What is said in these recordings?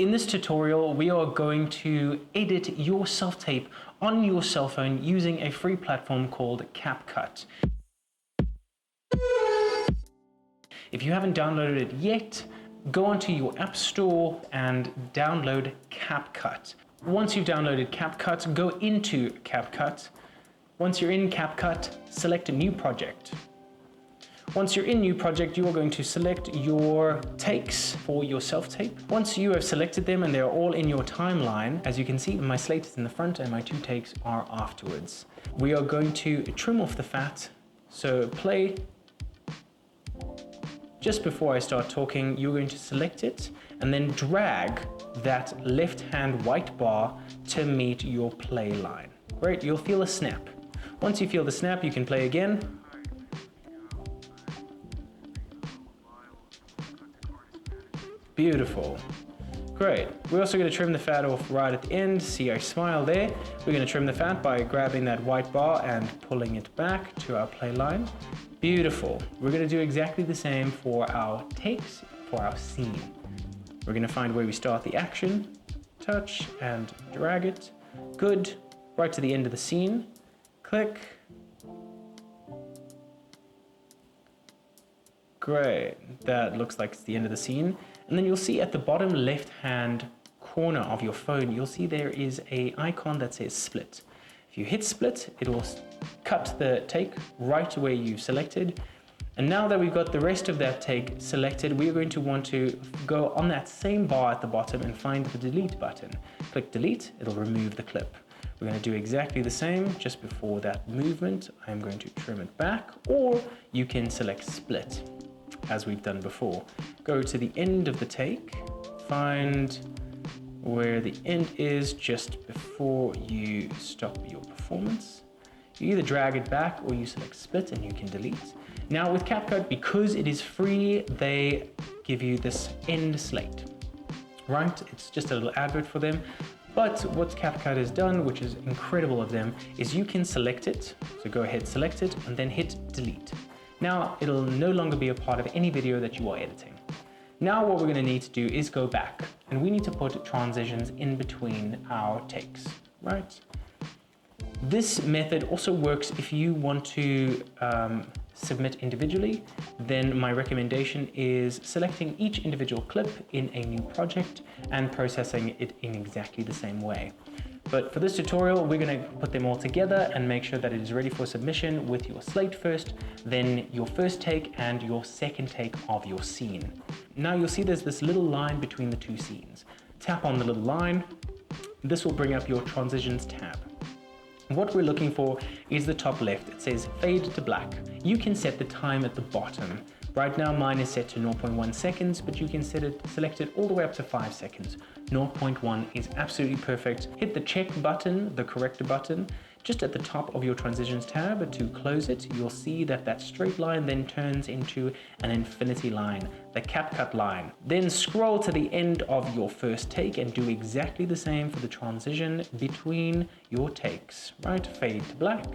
In this tutorial, we are going to edit your self-tape on your cell phone using a free platform called Capcut. If you haven't downloaded it yet, go onto your app store and download Capcut. Once you've downloaded Capcut, go into Capcut. Once you're in Capcut, select a new project. Once you're in new project, you are going to select your takes for your self-tape. Once you have selected them and they're all in your timeline, as you can see, my slate is in the front and my 2 takes are afterwards. We are going to trim off the fat. So play. Just before I start talking, you're going to select it and then drag that left-hand white bar to meet your play line. Great, you'll feel a snap. Once you feel the snap, you can play again. Beautiful. Great. We're also going to trim the fat off right at the end. See, I smile there. We're going to trim the fat by grabbing that white bar and pulling it back to our play line. Beautiful. We're going to do exactly the same for our takes, for our scene. We're going to find where we start the action, touch and drag it. Good. Right to the end of the scene. Click. Great. That looks like it's the end of the scene. And then you'll see at the bottom left-hand corner of your phone, you'll see there is an icon that says split. If you hit split, it will cut the take right where you've selected. And now that we've got the rest of that take selected, we're going to want to go on that same bar at the bottom and find the delete button. Click delete, it'll remove the clip. We're going to do exactly the same. Just before that movement, I'm going to trim it back, or you can select split, as we've done before. Go to the end of the take, find where the end is just before you stop your performance. You either drag it back or you select split and you can delete. Now with Capcut, because it is free, they give you this end slate, right? It's just a little advert for them. But what Capcut has done, which is incredible of them, is you can select it. So go ahead, select it, and then hit delete. Now it'll no longer be a part of any video that you are editing. Now what we're going to need to do is go back, and we need to put transitions in between our takes, right? This method also works if you want to submit individually. Then my recommendation is selecting each individual clip in a new project and processing it in exactly the same way. But for this tutorial, we're going to put them all together and make sure that it is ready for submission with your slate first, then your first take and your second take of your scene. Now you'll see there's this little line between the 2 scenes. Tap on the little line. This will bring up your transitions tab. What we're looking for is the top left. It says fade to black. You can set the time at the bottom. Right now mine is set to 0.1 seconds, but you can select it all the way up to 5 seconds. 0.1 is absolutely perfect. Hit the check button, the corrector button, just at the top of your transitions tab to close it. You'll see that that straight line then turns into an infinity line, the Capcut line. Then scroll to the end of your first take and do exactly the same for the transition between your takes, right? Fade to black.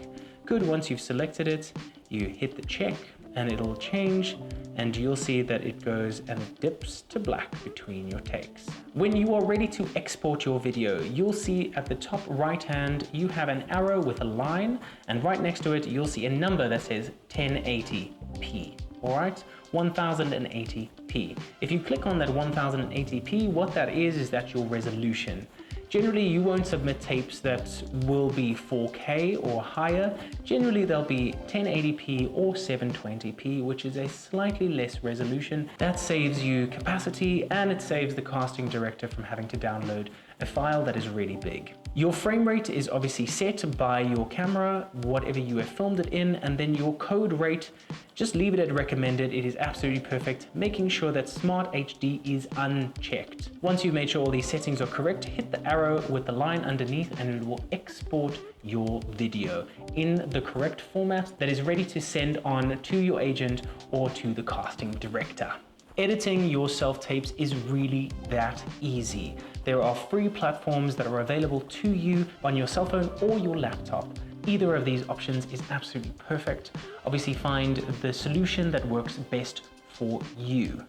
Good, once you've selected it, you hit the check and it'll change, and you'll see that it goes and it dips to black between your takes. When you are ready to export your video, you'll see at the top right hand, you have an arrow with a line, and right next to it, you'll see a number that says 1080p, all right? 1080p. If you click on that 1080p, what that is that your resolution. Generally, you won't submit tapes that will be 4K or higher. Generally, they'll be 1080p or 720p, which is a slightly less resolution. That saves you capacity, and it saves the casting director from having to download a file that is really big. Your frame rate is obviously set by your camera, whatever you have filmed it in, and then your code rate, just leave it at recommended. It is absolutely perfect, making sure that Smart HD is unchecked. Once you've made sure all these settings are correct, hit the arrow with the line underneath and it will export your video in the correct format that is ready to send on to your agent or to the casting director. Editing your self-tapes is really that easy. There are free platforms that are available to you on your cell phone or your laptop. Either of these options is absolutely perfect. Obviously, find the solution that works best for you.